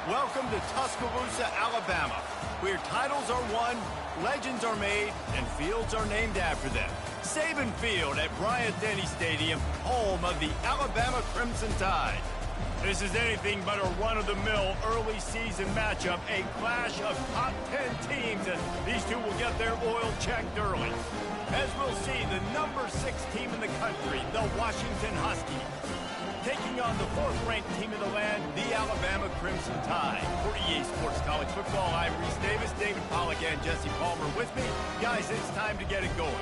Welcome to Tuscaloosa, Alabama, where titles are won, legends are made, and fields are named after them. Saban Field at Bryant-Denny Stadium, home of the Alabama Crimson Tide. This is anything but a run-of-the-mill early season matchup, a clash of top 10 teams, and these two will get their oil checked early. As we'll see, the number 6 team in the country, the Washington Huskies, taking on the 4th-ranked team in the land, the Alabama Crimson Tide. For EA Sports College Football, I'm Reese Davis, David Pollack, and Jesse Palmer with me. Guys, it's time to get it going.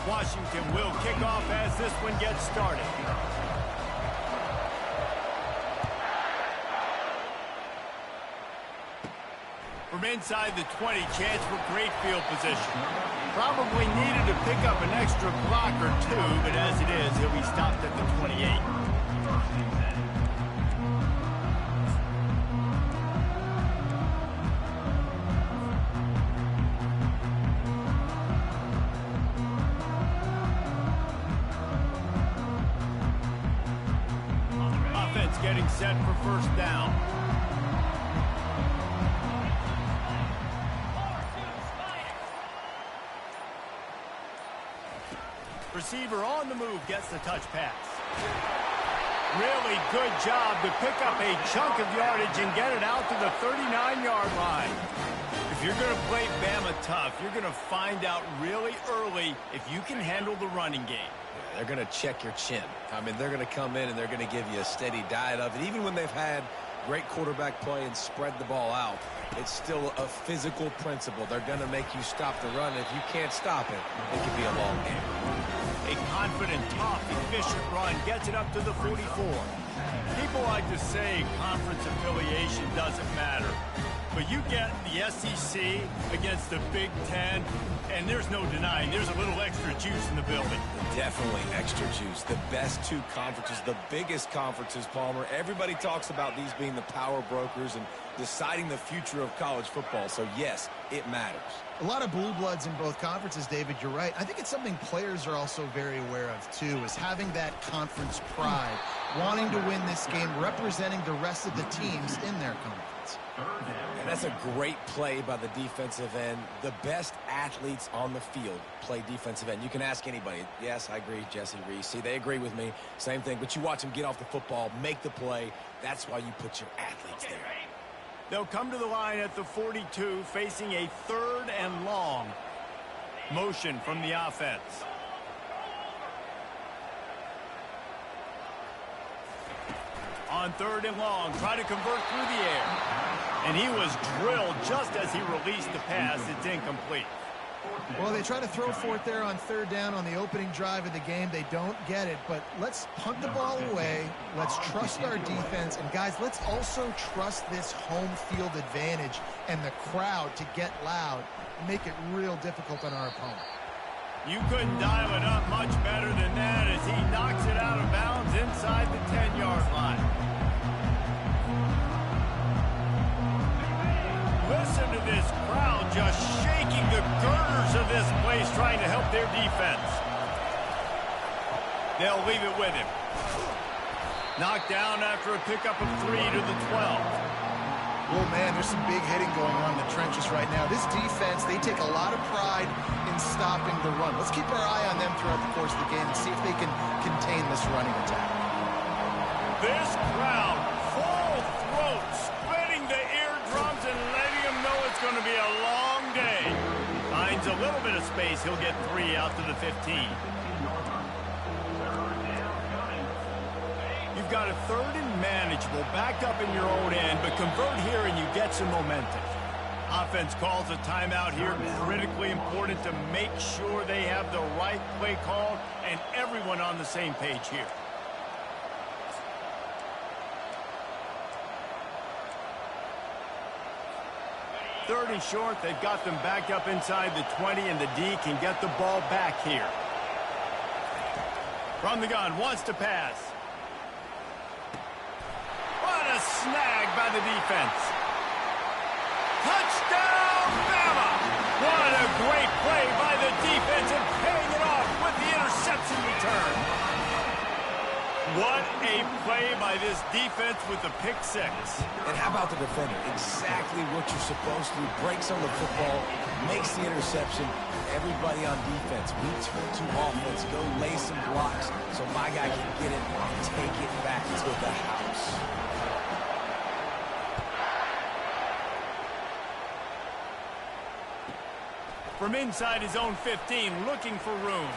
Washington will kick off as this one gets started. From inside the 20, chance for great field position. Probably needed to pick up an extra block or two, but as it is, he'll be stopped at the 28. Offense getting set for first down. Receiver on the move gets the touch pass. Really good job to pick up a chunk of yardage and get it out to the 39-yard line. If you're going to play Bama tough, you're going to find out really early if you can handle the running game. Yeah, they're going to check your chin. I mean, they're going to come in and they're going to give you a steady diet of it. Even when they've had great quarterback play and spread the ball out, it's still a physical principle. They're going to make you stop the run. If you can't stop it, it could be a long game. A confident, tough, efficient run gets it up to the 44. People like to say conference affiliation doesn't matter. But you get the SEC against the Big Ten, and there's no denying there's a little extra juice in the building. Definitely extra juice. The best 2 conferences, the biggest conferences, Palmer. Everybody talks about these being the power brokers and deciding the future of college football. So, yes, it matters. A lot of blue bloods in both conferences, David, you're right. I think it's something players are also very aware of, too, is having that conference pride, wanting to win this game, representing the rest of the teams in their conference. And that's a great play by the defensive end. The best athletes on the field play defensive end. You can ask anybody. Yes, I agree, Jesse, Reese. See, they agree with me. Same thing. But you watch them get off the football, make the play. That's why you put your athletes there. They'll come to the line at the 42, facing a 3rd and long. Motion from the offense. On 3rd and long, try to convert through the air. And he was drilled just as he released the pass. It's incomplete. Well, they try to throw for it there on 3rd down on the opening drive of the game. They don't get it, but let's punt the ball away. Let's trust our defense. And, guys, let's also trust this home field advantage and the crowd to get loud and make it real difficult on our opponent. You couldn't dial it up much better than that as he knocks it out of bounds inside the 10-yard line. Listen to this crowd just shaking the girders of this place trying to help their defense. They'll leave it with him. Knocked down after a pickup of 3 to the 12. Oh, man, there's some big hitting going on in the trenches right now. This defense, they take a lot of pride in stopping the run. Let's keep our eye on them throughout the course of the game and see if they can contain this running attack. This crowd, full throat, splitting the eardrums and letting them know it's going to be a long day. Finds a little bit of space. He'll get 3 out to the 15. You've got a 3rd and manageable, backed up in your own end, but convert here and you get some momentum. Offense calls a timeout here. Critically important to make sure they have the right play call and everyone on the same page here. Third and short, they've got them backed up inside the 20, and the D can get the ball back here. From the gun, wants to pass. What a snag by the defense. Touchdown, Bama! What a great play by the defense and paying it off with the interception return. What a play by this defense with the pick six. And how about the defender? Exactly what you're supposed to do. Breaks on the football, makes the interception. Everybody on defense, we turn to offense, go lay some blocks so my guy can get it and take it back to the house. From inside his own 15, looking for room.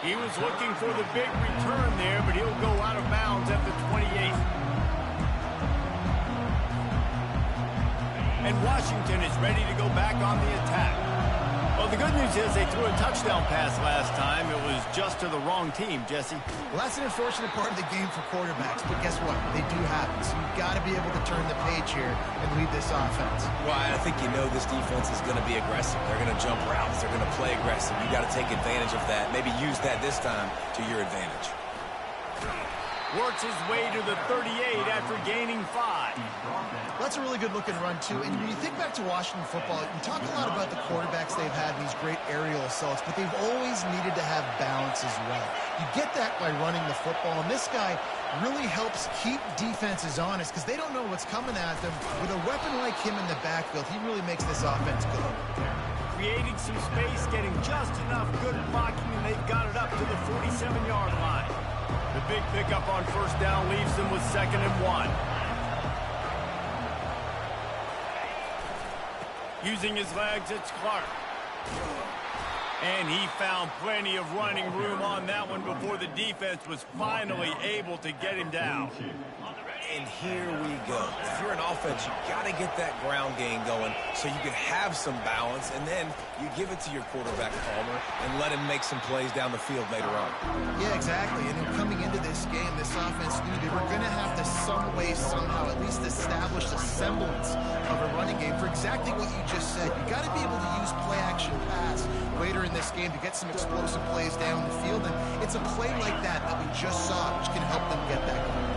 He was looking for the big return there, but he'll go out of bounds at the 28. And Washington is ready to go back on the attack. Well, the good news is they threw a touchdown pass last time. It was just to the wrong team, Jesse. Well, that's an unfortunate part of the game for quarterbacks, but guess what? They do happen. So you've got to be able to turn the page here and lead this offense. Well, I think you know this defense is going to be aggressive. They're going to jump routes. They're going to play aggressive. You've got to take advantage of that. Maybe use that this time to your advantage. Works his way to the 38 after gaining 5. That's a really good-looking run, too. And when you think back to Washington football, you talk a lot about the quarterbacks they've had, these great aerial assaults, but they've always needed to have balance as well. You get that by running the football, and this guy really helps keep defenses honest because they don't know what's coming at them. With a weapon like him in the backfield, he really makes this offense good. Creating some space, getting just enough good blocking, and they've got it up to the 47-yard line. The big pickup on first down leaves them with 2nd and 1. Using his legs, it's Clark. And he found plenty of running room on that one before the defense was finally able to get him down. And here we go. If you're an offense, you got to get that ground game going so you can have some balance, and then you give it to your quarterback, Palmer, and let him make some plays down the field later on. Yeah, exactly. And then coming into this game, this offense knew they were going to have to some way, somehow, at least establish a semblance of a running game for exactly what you just said. You got to be able to use play-action pass later in this game to get some explosive plays down the field, and it's a play like that we just saw, which can help them get that going.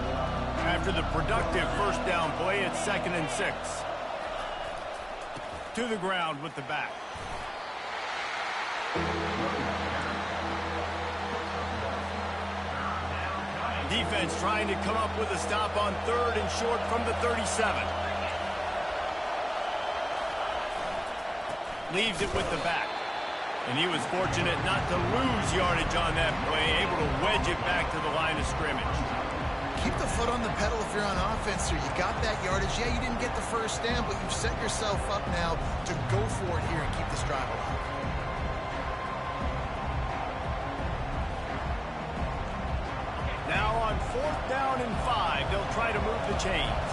After the productive first down play, it's 2nd and 6. To the ground with the back. Defense trying to come up with a stop on 3rd and short from the 37. Leaves it with the back. And he was fortunate not to lose yardage on that play, able to wedge it back to the line of scrimmage. Keep the foot on the pedal if you're on offense here. You got that yardage. Yeah, you didn't get the first down, but you've set yourself up now to go for it here and keep this drive alive. Now on 4th down and 5, they'll try to move the chains.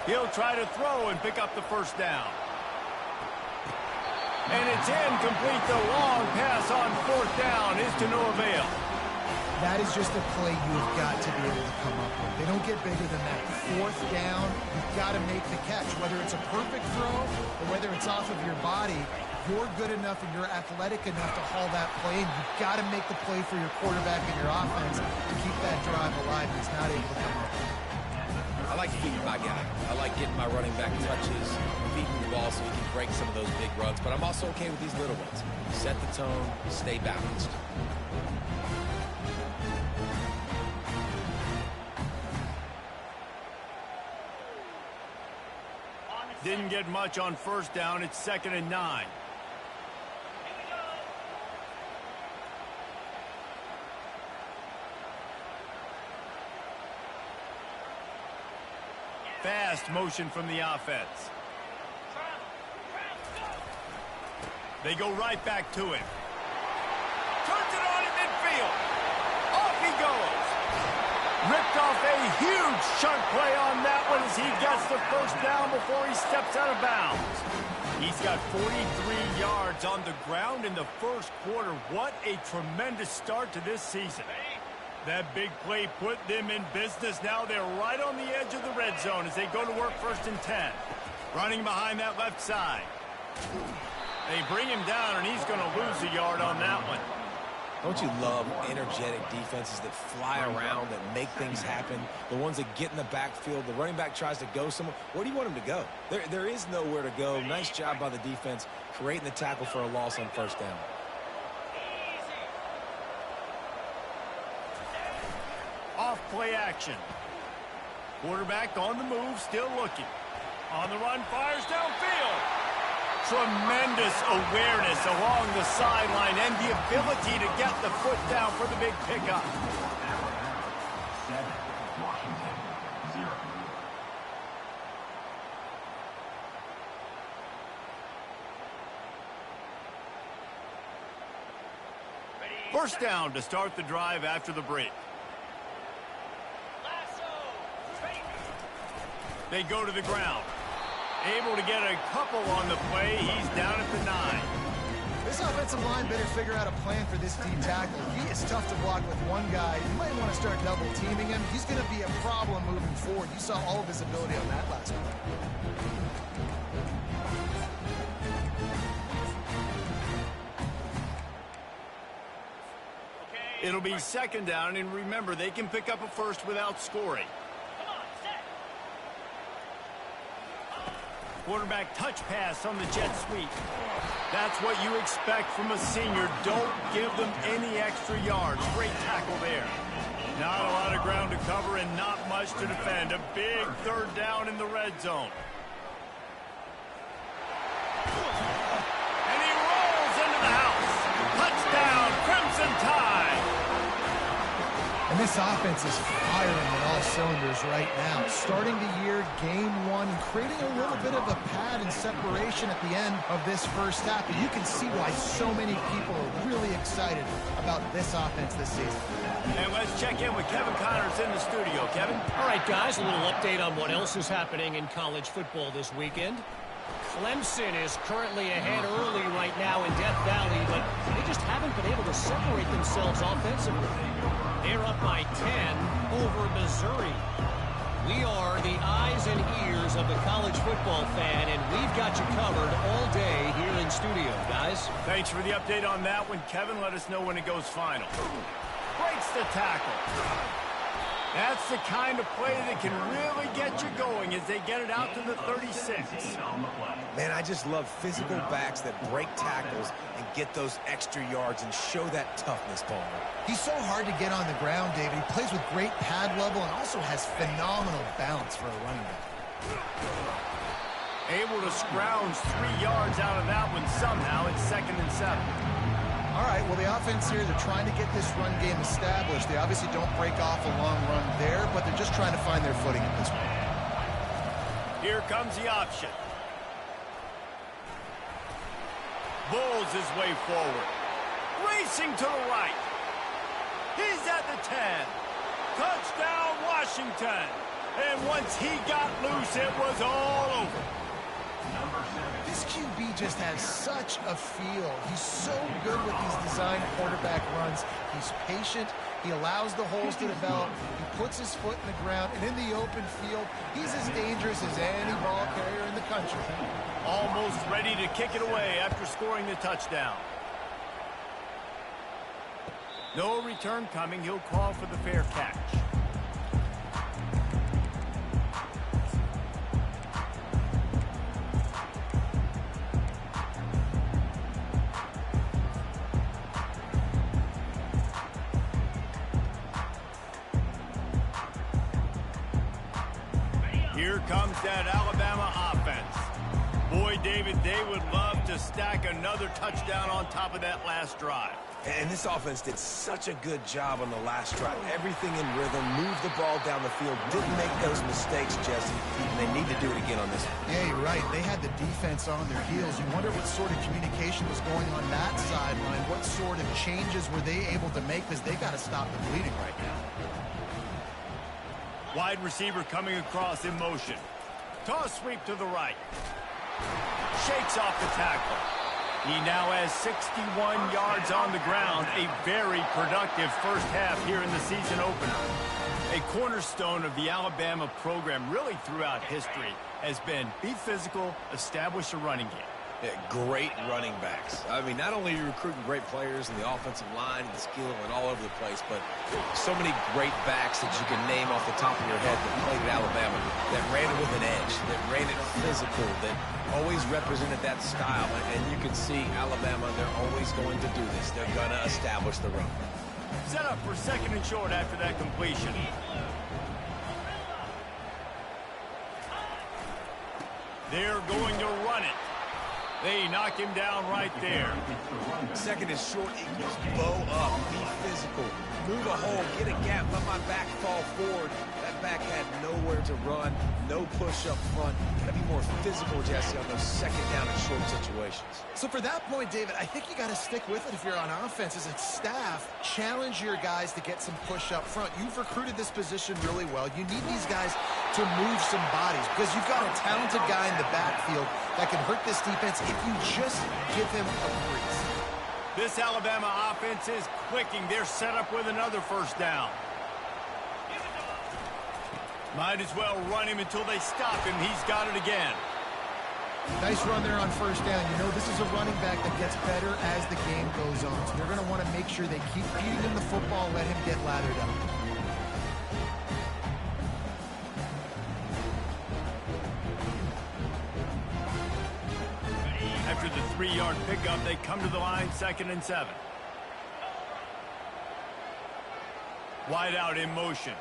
He'll try to throw and pick up the first down. And it's incomplete. The long pass on 4th down is to no avail. That is just a play you've got to be able to come up with. They don't get bigger than that. 4th down, you've got to make the catch. Whether it's a perfect throw or whether it's off of your body, you're good enough and you're athletic enough to haul that play, and you've got to make the play for your quarterback and your offense to keep that drive alive. He's not able to come up with it. I like feeding my guy. I like getting my running back touches, feeding the ball so he can break some of those big runs. But I'm also okay with these little ones. Set the tone, stay balanced. Didn't get much on first down. It's 2nd and 9. Fast motion from the offense. They go right back to him. Turns it on in midfield. Off he goes. Ripped off a huge chunk play on that one as he gets the first down before he steps out of bounds. He's got 43 yards on the ground in the first quarter. What a tremendous start to this season. That big play put them in business. Now they're right on the edge of the red zone as they go to work 1st and 10. Running behind that left side. They bring him down, and he's going to lose a yard on that one. Don't you love energetic defenses that fly around, that make things happen? The ones that get in the backfield, the running back tries to go somewhere. Where do you want him to go? There is nowhere to go. Nice job by the defense creating the tackle for a loss on first down. Off play action. Quarterback on the move, still looking. On the run, fires downfield. Tremendous awareness along the sideline and the ability to get the foot down for the big pickup. First down to start the drive after the break. They go to the ground. Able to get a couple on the play. He's down at the 9. This offensive line better figure out a plan for this D tackle. He is tough to block with one guy. You might want to start double teaming him. He's going to be a problem moving forward. You saw all of his ability on that last one. It'll be second down, and remember, they can pick up a first without scoring. Quarterback touch pass on the jet sweep. That's what you expect from a senior. Don't give them any extra yards. Great tackle there. Not a lot of ground to cover and not much to defend. A big third down in the red zone. And he rolls into the house. Touchdown, Crimson Tide. And this offense is firing on all cylinders right now. Starting the year, game one, and creating a little bit of a pad and separation at the end of this first half. And you can see why so many people are really excited about this offense this season. And let's check in with Kevin Connors in the studio. Kevin? All right, guys, a little update on what else is happening in college football this weekend. Clemson is currently ahead early right now in Death Valley, but they just haven't been able to separate themselves offensively. They're up by 10 over Missouri. We are the eyes and ears of the college football fan, and we've got you covered all day here in studio, guys. Thanks for the update on that one, Kevin. Let us know when it goes final. Breaks the tackle. That's the kind of play that can really get you going as they get it out to the 36. Man, I just love physical backs that break tackles and get those extra yards and show that toughness, Palmer. He's so hard to get on the ground, David. He plays with great pad level and also has phenomenal balance for a running back. Able to scrounge 3 yards out of that one somehow. It's 2nd and 7. All right, well, the offense here, they're trying to get this run game established. They obviously don't break off a long run there, but they're just trying to find their footing at this point. Here comes the option. Bulls his way forward. Racing to the right. He's at the 10. Touchdown, Washington. And once he got loose, it was all over. This QB just has such a feel. He's so good with these design quarterback runs. He's patient. He allows the holes to develop. He puts his foot in the ground. And in the open field, he's as dangerous as any ball carrier in the country. Almost ready to kick it away after scoring the touchdown. No return coming. He'll call for the fair catch. Here comes that Alabama offense. Boy, David, they would love to stack another touchdown on top of that last drive. And this offense did such a good job on the last drive. Everything in rhythm, moved the ball down the field, didn't make those mistakes, Jesse. And they need to do it again on this one. Yeah, you're right. They had the defense on their heels. You wonder what sort of communication was going on that sideline. What sort of changes were they able to make, because they got to stop the bleeding right now. Wide receiver coming across in motion. Toss sweep to the right. Shakes off the tackle. He now has 61 yards on the ground. A very productive first half here in the season opener. A cornerstone of the Alabama program really throughout history has been be physical, establish a running game. Yeah, great running backs. I mean, not only are you recruiting great players in the offensive line and the skill and all over the place, but so many great backs that you can name off the top of your head that played at Alabama, that ran it with an edge, that ran it physical, that always represented that style. And you can see Alabama, they're always going to do this. They're going to establish the run. Set up for 2nd and short after that completion. They're going to run it. They knock him down right there. 2nd and short equals bow up, be physical, move a hole, get a gap, let my back fall forward. That back had nowhere to run, no push up front. Got to be more physical, Jesse, on those 2nd down and short situations. So for that point, David, I think you got to stick with it if you're on offense. As a staff, challenge your guys to get some push up front. You've recruited this position really well. You need these guys to move some bodies because you've got a talented guy in the backfield that can hurt this defense if you just give him a breeze. This Alabama offense is clicking. They're set up with another 1st down. Might as well run him until they stop him. He's got it again. Nice run there on 1st down. You know, this is a running back that gets better as the game goes on. So they're going to want to make sure they keep feeding him the football, let him get lathered up. After the 3-yard pickup, they come to the line, 2nd and 7. Wide out in motion.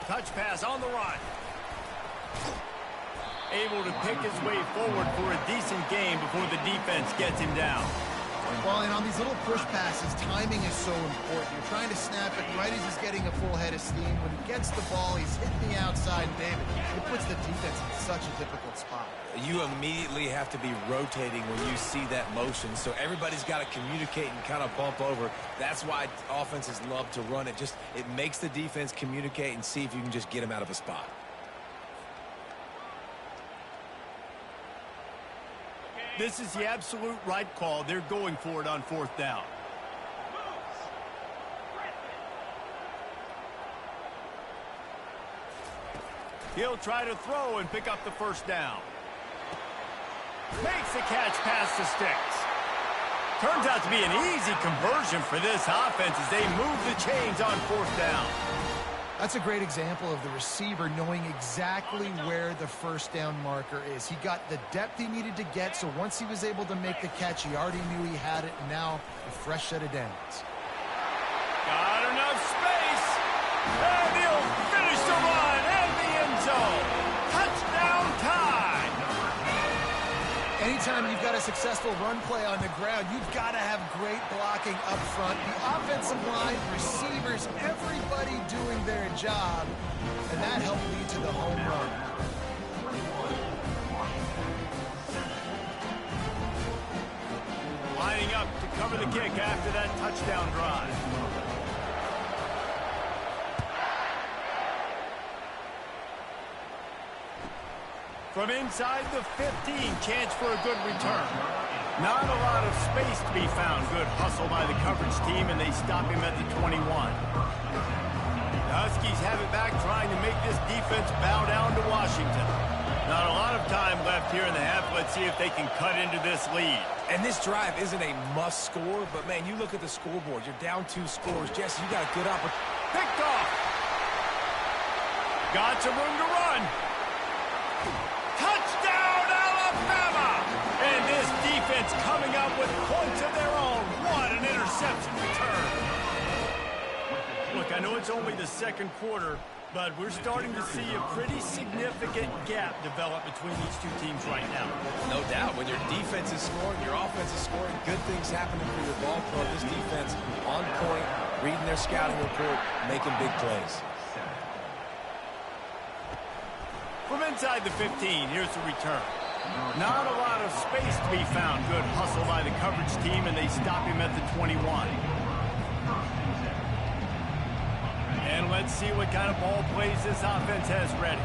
Touch pass on the run. Able to pick his way forward for a decent game before the defense gets him down. Well, and on these little push passes, timing is so important. You're trying to snap it right as he's getting a full head of steam. When he gets the ball, he's hitting the outside, David. It puts the defense in such a difficult spot. You immediately have to be rotating when you see that motion, so everybody's got to communicate and kind of bump over. That's why offenses love to run it. It makes the defense communicate and see if you can just get him out of a spot. This is the absolute right call. They're going for it on 4th down. He'll try to throw and pick up the 1st down. Makes the catch past the sticks. Turns out to be an easy conversion for this offense as they move the chains on 4th down. That's a great example of the receiver knowing exactly where the 1st down marker is. He got the depth he needed to get, so once he was able to make the catch, he already knew he had it, and now a fresh set of downs. Got enough space, and he'll finish the run and the end zone. Touchdown time! Anytime you've got a successful run play on the ground, you've got to have great blocking up front. The offensive line, receivers, everybody doing their job, and that helped lead to the home run. Lining up to cover the kick after that touchdown drive. From inside the 15, chance for a good return. Not a lot of space to be found. Good hustle by the coverage team, and they stop him at the 21. The Huskies have it back, trying to make this defense bow down to Washington. Not a lot of time left here in the half. Let's see if they can cut into this lead. And this drive isn't a must score, but, man, you look at the scoreboard. You're down 2 scores. Jesse, you got a good opportunity. Picked off. Got some room to run. Touchdown, Alabama! And this defense coming up with points of their own. What an interception return. Look, I know it's only the 2nd quarter, but we're starting to see a pretty significant gap develop between these two teams right now. No doubt. When your defense is scoring, your offense is scoring, good things happening for your ball club. This defense on point, reading their scouting report, making big plays. From inside the 15, here's the return. Not a lot of space to be found. Good hustle by the coverage team, and they stop him at the 21. And let's see what kind of ball plays this offense has ready.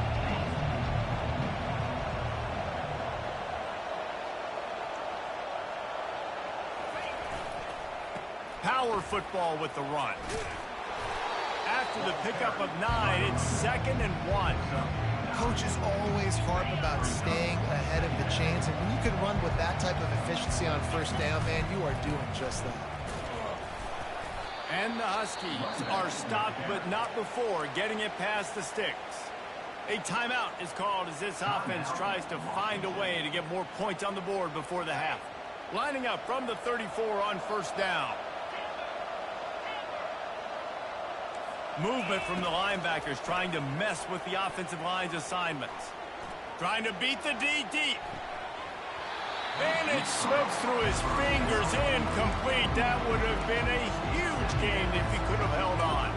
Power football with the run. After the pickup of 9, it's 2nd and 1. coaches always harp about staying ahead of the chains, and when you can run with that type of efficiency on first down, man, you are doing just that. And the Huskies are stopped, but not before getting it past the sticks. A timeout is called as this offense tries to find a way to get more points on the board before the half. Lining up from the 34 on first down. Movement from the linebackers trying to mess with the offensive line's assignments. Trying to beat the D deep. And it slips through his fingers, incomplete. That would have been a huge gain if he could have held on.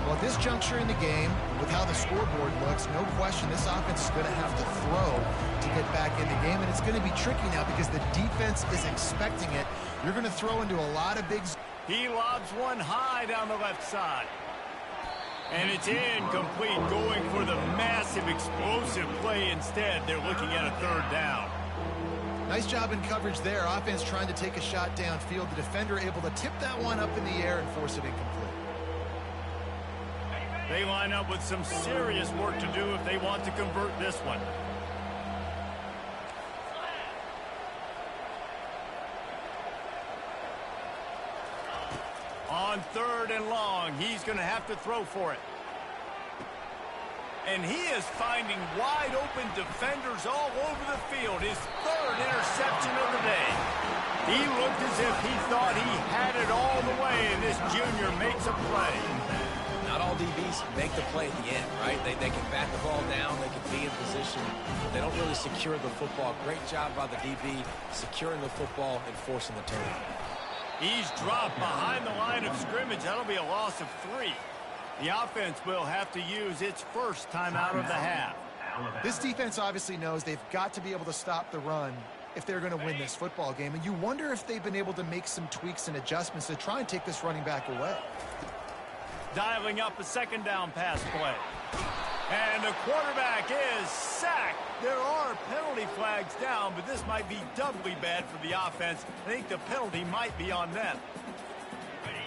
Well, at this juncture in the game, with how the scoreboard looks, no question this offense is going to have to throw to get back in the game, and it's going to be tricky now because the defense is expecting it. You're going to throw into a lot of big... He lobs one high down the left side. And it's incomplete, going for the massive explosive play instead. They're looking at a third down. Nice job in coverage there. Offense trying to take a shot downfield. The defender able to tip that one up in the air and force it incomplete. They line up with some serious work to do if they want to convert this one. On third and long, he's going to have to throw for it. And he is finding wide open defenders all over the field. His third interception of the day. He looked as if he thought he had it all the way, and this junior makes a play. Not all DBs make the play at the end, right? They can bat the ball down, they can be in position, but they don't really secure the football. Great job by the DB securing the football and forcing the turnover. He's dropped behind the line of scrimmage. That'll be a loss of 3. The offense will have to use its first timeout of the half. This defense obviously knows they've got to be able to stop the run if they're going to win this football game. And you wonder if they've been able to make some tweaks and adjustments to try and take this running back away. Dialing up a second down pass play. And the quarterback is sacked. There are penalty flags down, but this might be doubly bad for the offense. I think the penalty might be on them.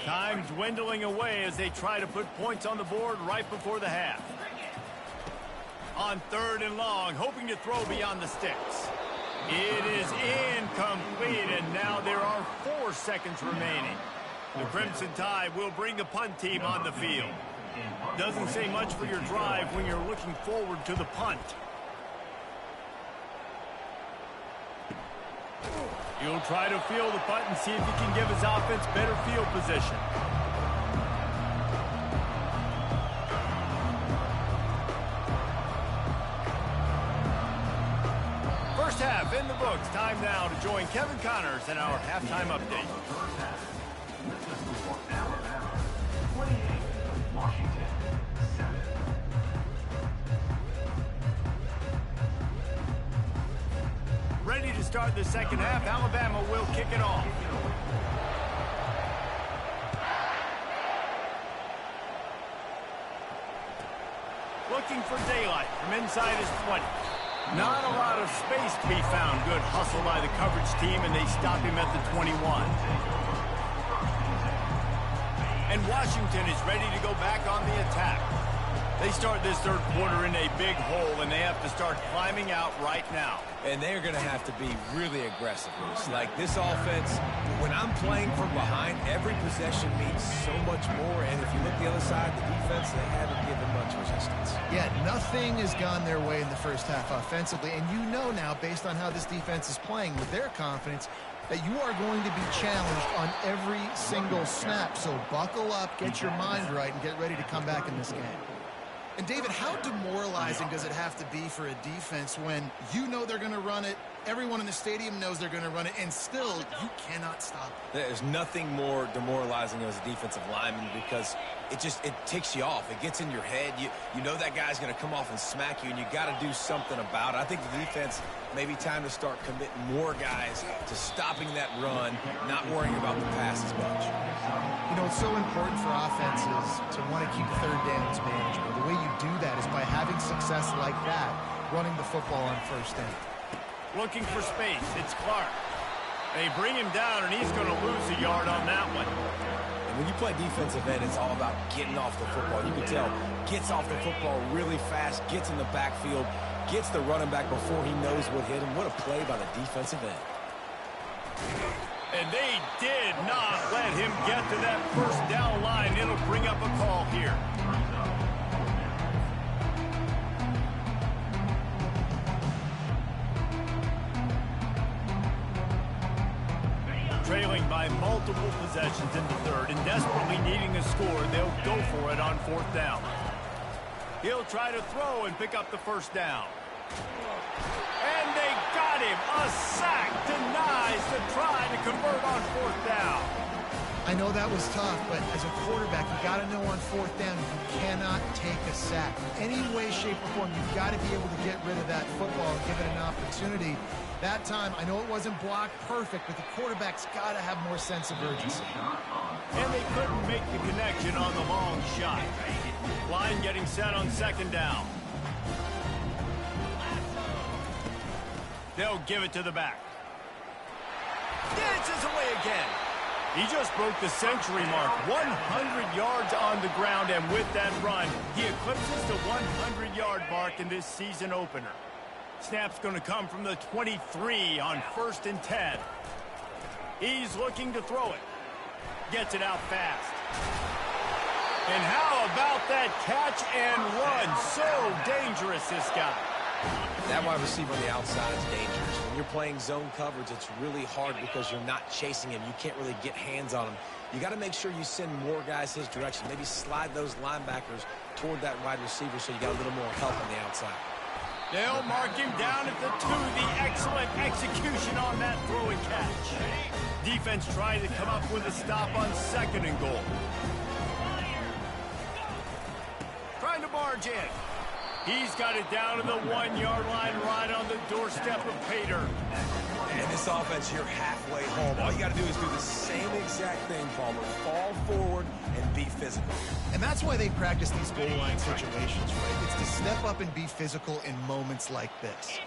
Time dwindling away as they try to put points on the board right before the half. On third and long, hoping to throw beyond the sticks. It is incomplete, and now there are 4 seconds remaining. The Crimson Tide will bring the punt team on the field. Doesn't say much for your drive when you're looking forward to the punt. He'll try to field the punt and see if he can give his offense better field position. First half in the books. Time now to join Kevin Connors in our halftime update. Alabama 28, Washington 7. Ready to start the second half. Alabama will kick it off. Looking for daylight from inside his 20. Not a lot of space to be found. Good hustle by the coverage team, and they stop him at the 21. And Washington is ready to go back on the attack. They start this third quarter in a big hole, and they have to start climbing out right now. And they're going to have to be really aggressive. Like this offense, when I'm playing from behind, every possession means so much more. And if you look the other side, the defense, they haven't given much resistance. Yeah, nothing has gone their way in the first half offensively. And you know now, based on how this defense is playing with their confidence, that you are going to be challenged on every single snap. So buckle up, get your mind right, and get ready to come back in this game. And, David, how demoralizing does it have to be for a defense when you know they're going to run it, everyone in the stadium knows they're going to run it, and still you cannot stop it? There's nothing more demoralizing as a defensive lineman because it ticks you off. It gets in your head. You know that guy's going to come off and smack you, and you got to do something about it. I think the defense, maybe time to start committing more guys to stopping that run, not worrying about the pass as much. You know, it's so important for offenses to want to keep third downs manageable. The way you do that is by having success like that, running the football on first down. Looking for space. It's Clark. They bring him down, and he's going to lose a yard on that one. And when you play defensive end, it's all about getting off the football. You can tell, gets off the football really fast, gets in the backfield, gets the running back before he knows what hit him. What a play by the defensive end. And they did not let him get to that first down line. It'll bring up a call here. Trailing by multiple possessions in the third and desperately needing a score, they'll go for it on fourth down. He'll try to throw and pick up the first down. And they got him. A sack denies the try to convert on fourth down. I know that was tough, but as a quarterback, you got to know on fourth down, you cannot take a sack. Any way, shape, or form, you've got to be able to get rid of that football and give it an opportunity. That time, I know it wasn't blocked perfect, but the quarterback's got to have more sense of urgency. And they couldn't make the connection on the long shot. Line getting set on second down. They'll give it to the back. Dances away again. He just broke the century mark. 100 yards on the ground, and with that run, he eclipses the 100-yard mark in this season opener. Snap's going to come from the 23 on 1st and 10. He's looking to throw it. Gets it out fast. And how about that catch and run? So dangerous, this guy. That wide receiver on the outside is dangerous. When you're playing zone coverage, it's really hard because you're not chasing him. You can't really get hands on him. You got to make sure you send more guys his direction. Maybe slide those linebackers toward that wide receiver so you got a little more help on the outside. They'll mark him down at the 2. The excellent execution on that throw and catch. Defense trying to come up with a stop on 2nd and goal. Trying to barge in. He's got it down to the 1-yard line right on the doorstep of Pater. And this offense, you're halfway home. All you got to do is do the same exact thing, Palmer. Fall forward and be physical. And that's why they practice these goal line situations, right? It's to step up and be physical in moments like this.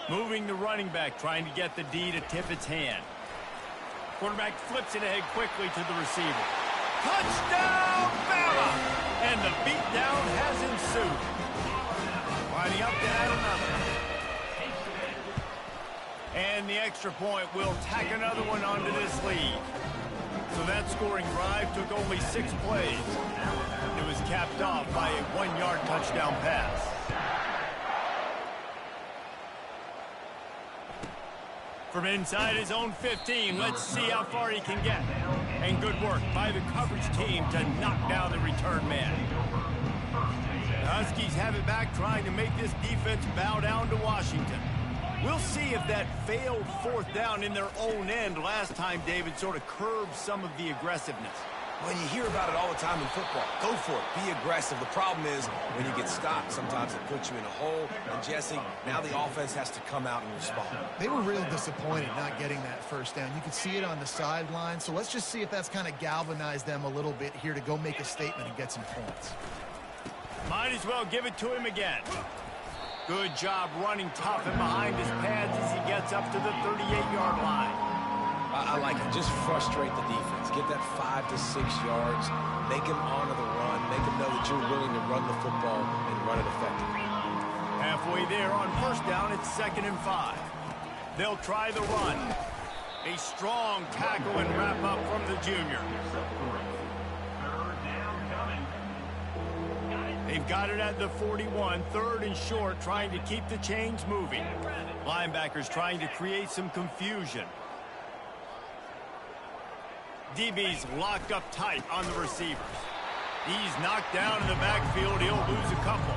Moving the running back, trying to get the D to tip its hand. Quarterback flips it ahead quickly to the receiver. Touchdown, Bama! And the beatdown has ensued. Lining up to add another. And the extra point will tack another one onto this lead. So that scoring drive took only 6 plays. It was capped off by a 1-yard touchdown pass. From inside his own 15, let's see how far he can get. And good work by the coverage team to knock down the return man. The Huskies have it back, trying to make this defense bow down to Washington. We'll see if that failed fourth down in their own end last time, David, sort of curbed some of the aggressiveness. Well, you hear about it all the time in football. Go for it. Be aggressive. The problem is when you get stopped, sometimes it puts you in a hole. And, Jesse, now the offense has to come out and respond. They were real disappointed not getting that first down. You could see it on the sideline. So let's just see if that's kind of galvanized them a little bit here to go make a statement and get some points. Might as well give it to him again. Good job running tough and behind his pads as he gets up to the 38-yard line. I like it. Just frustrate the defense. Get that 5 to 6 yards. Make them honor the run. Make them know that you're willing to run the football and run it effectively. Halfway there on first down, it's 2nd and 5. They'll try the run. A strong tackle and wrap up from the junior. They've got it at the 41, 3rd and short, trying to keep the chains moving. Linebackers trying to create some confusion. DB's locked up tight on the receivers. He's knocked down in the backfield. He'll lose a couple.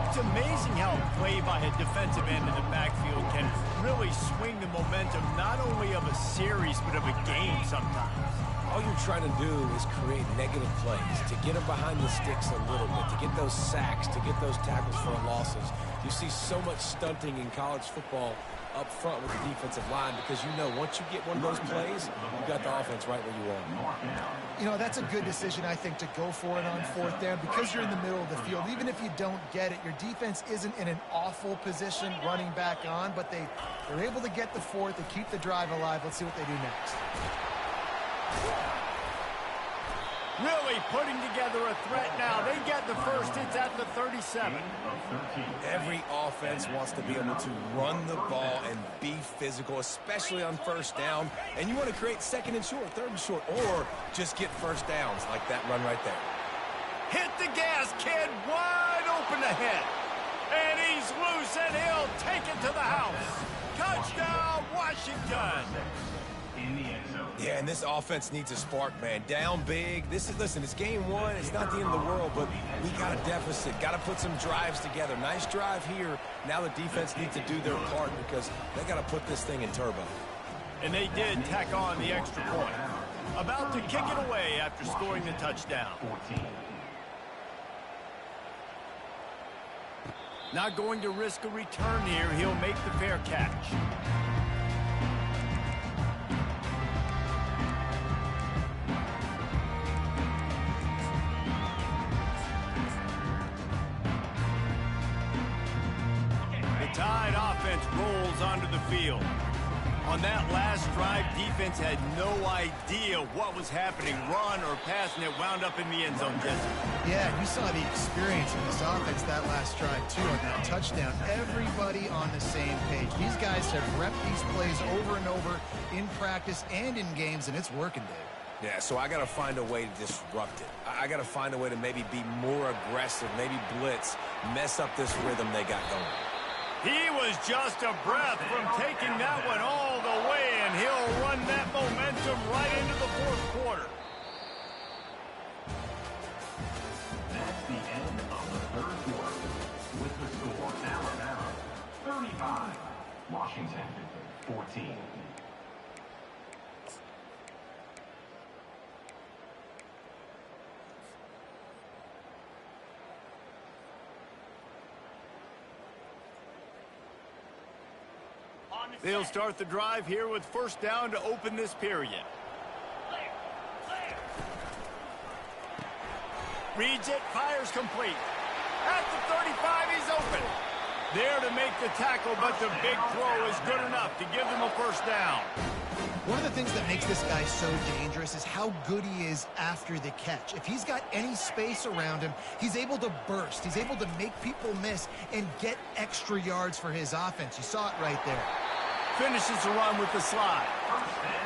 It's amazing how a play by a defensive end in the backfield can really swing the momentum not only of a series but of a game sometimes. All you're trying to do is create negative plays, to get them behind the sticks a little bit, to get those sacks, to get those tackles for losses. You see so much stunting in college football up front with the defensive line because you know once you get one of those plays, you got the offense right where you want. You know, that's a good decision, I think, to go for it on fourth down because you're in the middle of the field. Even if you don't get it, your defense isn't in an awful position running back on, but they're able to get the fourth, they keep the drive alive. Let's see what they do next. Really putting together a threat now. They get the first. It's at the 37. Every offense wants to be able to run the ball and be physical, especially on first down. And you want to create second and short, third and short, or just get first downs like that run right there. Hit the gas, kid. Wide open ahead. And he's loose, and he'll take it to the house. Touchdown, Washington. In the end zone. Yeah, and this offense needs a spark, man. Down big. Listen, it's game one. It's not the end of the world, but we got a deficit. Got to put some drives together. Nice drive here. Now the defense needs to do their part because they got to put this thing in turbo. And they did tack on the extra point. About to kick it away after scoring the touchdown. 14. Not going to risk a return here. He'll make the fair catch. The Tide offense rolls onto the field. On that last drive, defense had no idea what was happening, run or pass, and it wound up in the end zone, Jesse. Yeah, you saw the experience in this offense that last drive, too, on that touchdown. Everybody on the same page. These guys have repped these plays over and over in practice and in games, and it's working, Dave. Yeah, so I got to find a way to disrupt it. I got to find a way to maybe be more aggressive, maybe blitz, mess up this rhythm they got going. He was just a breath from taking that one all the way, and he'll run that momentum right into the fourth quarter. That's the end of the third quarter. With the score, Alabama 35, Washington 14. They'll start the drive here with first down to open this period. Reads it, fires complete. At the 35, he's open. There to make the tackle, but the big throw is good enough to give them a first down. One of the things that makes this guy so dangerous is how good he is after the catch. If he's got any space around him, he's able to burst. He's able to make people miss and get extra yards for his offense. You saw it right there. Finishes the run with the slide.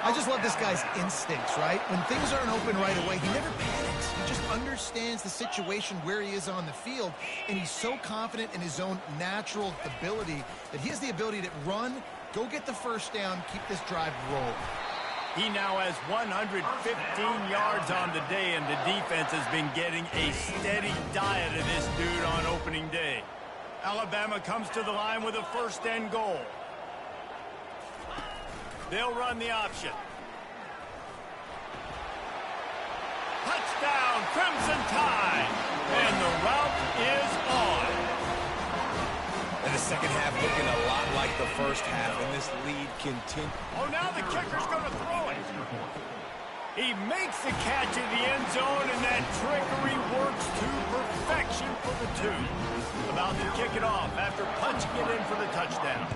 I just love this guy's instincts, right? When things aren't open right away, he never panics. He just understands the situation where he is on the field, and he's so confident in his own natural ability that he has the ability to run, go get the first down, keep this drive rolling. He now has 115 yards on the day, and the defense has been getting a steady diet of this dude on opening day. Alabama comes to the line with a first and goal. They'll run the option. Touchdown, Crimson Tide! And the route is on. And the second half looking a lot like the first half, and this lead continues. Oh, now the kicker's going to throw it. He makes the catch in the end zone, and that trickery works to perfection for the two. About to kick it off after punching it in for the touchdown.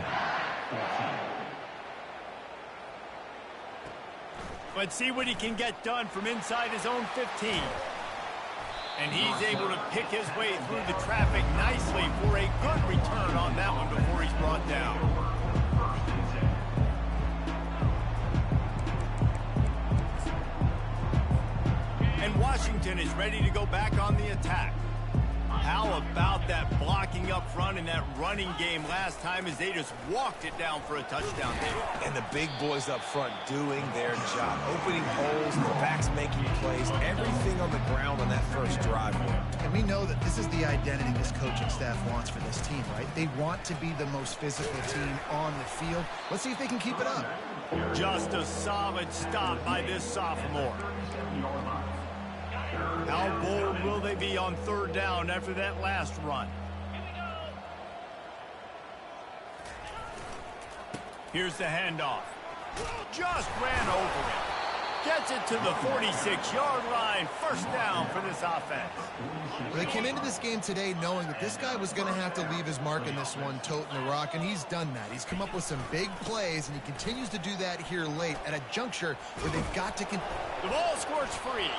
Let's see what he can get done from inside his own 15. And he's able to pick his way through the traffic nicely for a good return on that one before he's brought down. And Washington is ready to go back on the attack. How about that blocking up front in that running game last time as they just walked it down for a touchdown there. And the big boys up front doing their job, opening holes, the backs making plays, everything on the ground on that first drive. And we know that this is the identity this coaching staff wants for this team, right? They want to be the most physical team on the field. Let's see if they can keep it up. Just a solid stop by this sophomore. How bold will they be on third down after that last run? Here's the handoff. Just ran over it. Gets it to the 46-yard line. First down for this offense. They came into this game today knowing that this guy was going to have to leave his mark in this one, toting the rock, and he's done that. He's come up with some big plays, and he continues to do that here late at a juncture where they've got to... The ball squirts free.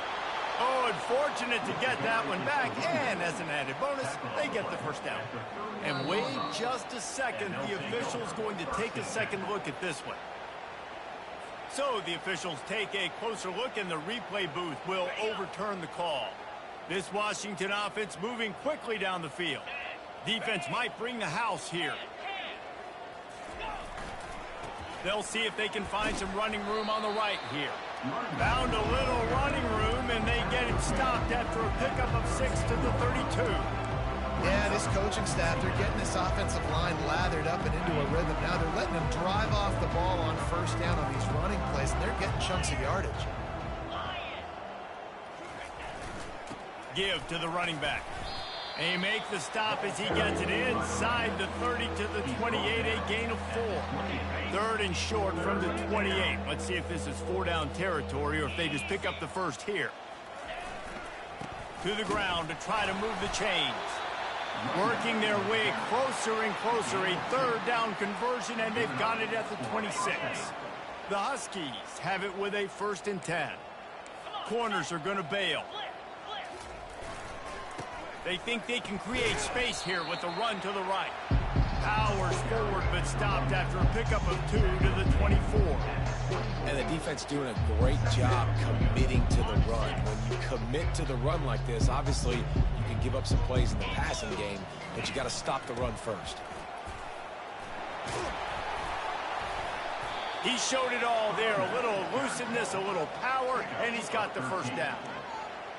Oh, unfortunate to get that one back, and as an added bonus, they get the first down. And wait just a second, the official's going to take a second look at this one. So the officials take a closer look, and the replay booth will overturn the call. This Washington offense moving quickly down the field. Defense might bring the house here. They'll see if they can find some running room on the right here. Found a little running room, and they get it stopped after a pickup of 6 to the 32. Yeah, this coaching staff, they're getting this offensive line lathered up and into a rhythm. Now they're letting them drive off the ball on first down on these running plays, and they're getting chunks of yardage. Give to the running back. And he makes the stop as he gets it inside the 30 to the 28, a gain of 4. Third and short from the 28. Let's see if this is 4-down territory or if they just pick up the first here. To the ground to try to move the chains. Working their way closer and closer. A third down conversion, and they've got it at the 26. The Huskies have it with a 1st and 10. Corners are going to bail. They think they can create space here with the run to the right. Powers forward, but stopped after a pickup of 2 to the 24. And the defense doing a great job committing to the run. When you commit to the run like this, obviously you can give up some plays in the passing game, but you got to stop the run first. He showed it all there. A little elusiveness, a little power, and he's got the first down.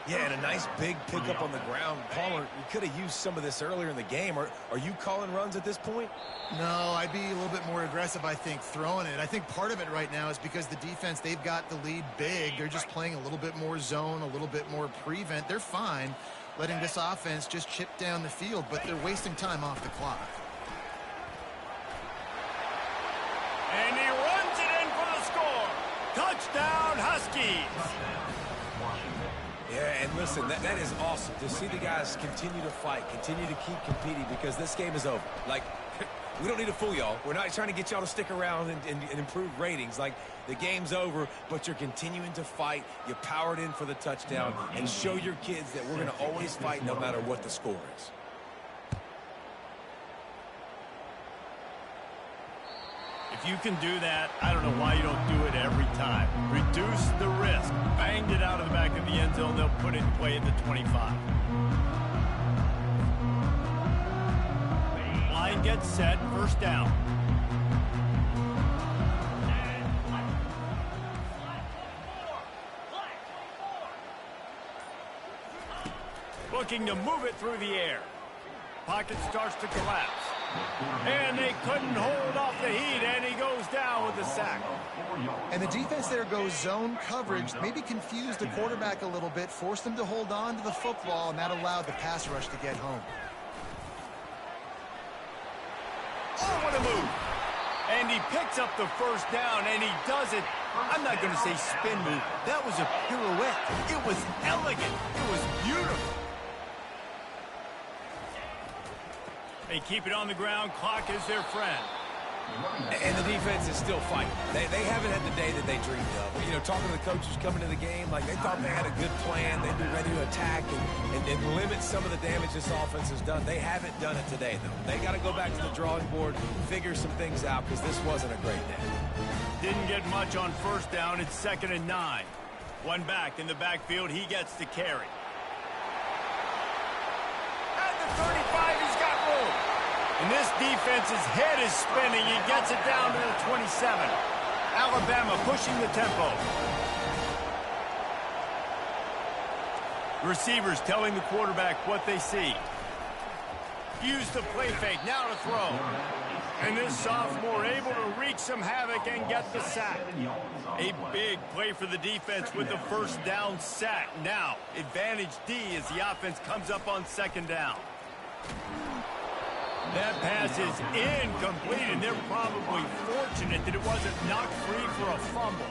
Yeah, and a nice big pickup on the ground. Palmer, you could have used some of this earlier in the game. Are you calling runs at this point? No, I'd be a little bit more aggressive, I think, throwing it. I think part of it right now is because the defense, they've got the lead big. They're just playing a little bit more zone, a little bit more prevent. They're fine letting this offense just chip down the field, but they're wasting time off the clock. And he runs it in for the score. Touchdown, Huskies. Yeah, and listen, that is awesome to see the guys continue to fight, continue to keep competing, because this game is over. Like, we don't need to fool y'all. We're not trying to get y'all to stick around and improve ratings. Like, the game's over, but you're continuing to fight. You powered in for the touchdown, and show your kids that we're going to always fight no matter what the score is. If you can do that, I don't know why you don't do it every time. Reduce the risk. Banged it out of the back of the end zone. They'll put it in play at the 25. Line gets set. First down. Looking to move it through the air. Pocket starts to collapse. And they couldn't hold off the heat, and he goes down with the sack. And the defense there goes zone coverage, maybe confused the quarterback a little bit, forced him to hold on to the football, and that allowed the pass rush to get home. Oh, what a move. And he picks up the first down, and he does it. I'm not going to say spin move. That was a pirouette. It was elegant. It was beautiful. They keep it on the ground. Clock is their friend. And the defense is still fighting. They haven't had the day that they dreamed of. You know, talking to the coaches coming to the game, like they thought they had a good plan. They'd be ready to attack and limit some of the damage this offense has done. They haven't done it today, though. They got to go back to the drawing board, figure some things out, because this wasn't a great day. Didn't get much on first down. It's 2nd and 9. One back in the backfield. He gets the carry. At the 35, he's got room. And this defense's head is spinning. He gets it down to the 27. Alabama pushing the tempo. Receivers telling the quarterback what they see. Use the play fake. Now to throw. And this sophomore able to wreak some havoc and get the sack. A big play for the defense with the first down sack. Now, advantage D as the offense comes up on 2nd down. That pass is incomplete, and they're probably fortunate that it wasn't knocked free for a fumble.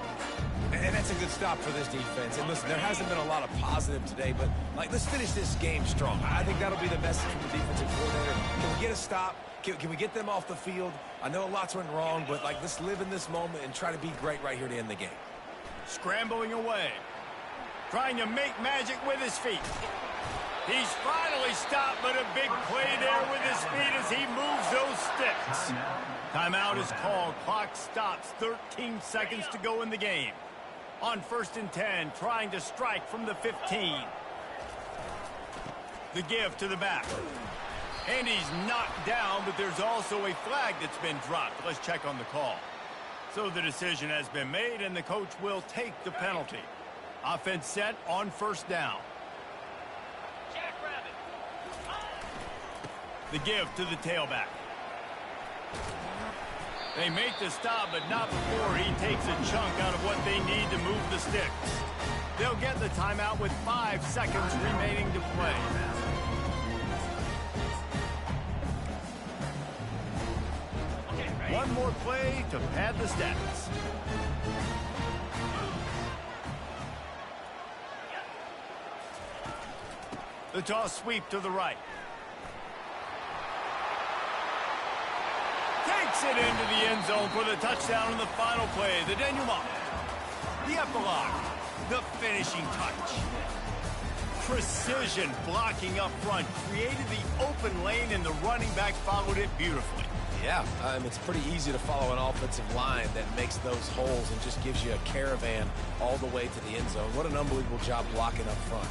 And that's a good stop for this defense. And listen, there hasn't been a lot of positive today, but let's finish this game strong. I think that'll be the message from the defensive coordinator. Can we get a stop? Can we get them off the field? I know lots went wrong, but let's live in this moment and try to be great right here to end the game. Scrambling away. trying to make magic with his feet. He's finally stopped, but a big play there with his feet as he moves those sticks. Timeout is called. Clock stops. 13 seconds to go in the game. On 1st and 10, trying to strike from the 15. The give to the back. And he's knocked down, but there's also a flag that's been dropped. Let's check on the call. So the decision has been made, and the coach will take the penalty. Offense set on 1st down. The give to the tailback. They make the stop, but not before he takes a chunk out of what they need to move the sticks. They'll get the timeout with 5 seconds remaining to play. One more play to pad the stats. The toss sweep to the right. Takes it into the end zone for the touchdown in the final play. The denouement. The epilogue. The finishing touch. Precision blocking up front. Created the open lane, and the running back followed it beautifully. Yeah, it's pretty easy to follow an offensive line that makes those holes and just gives you a caravan all the way to the end zone. What an unbelievable job blocking up front.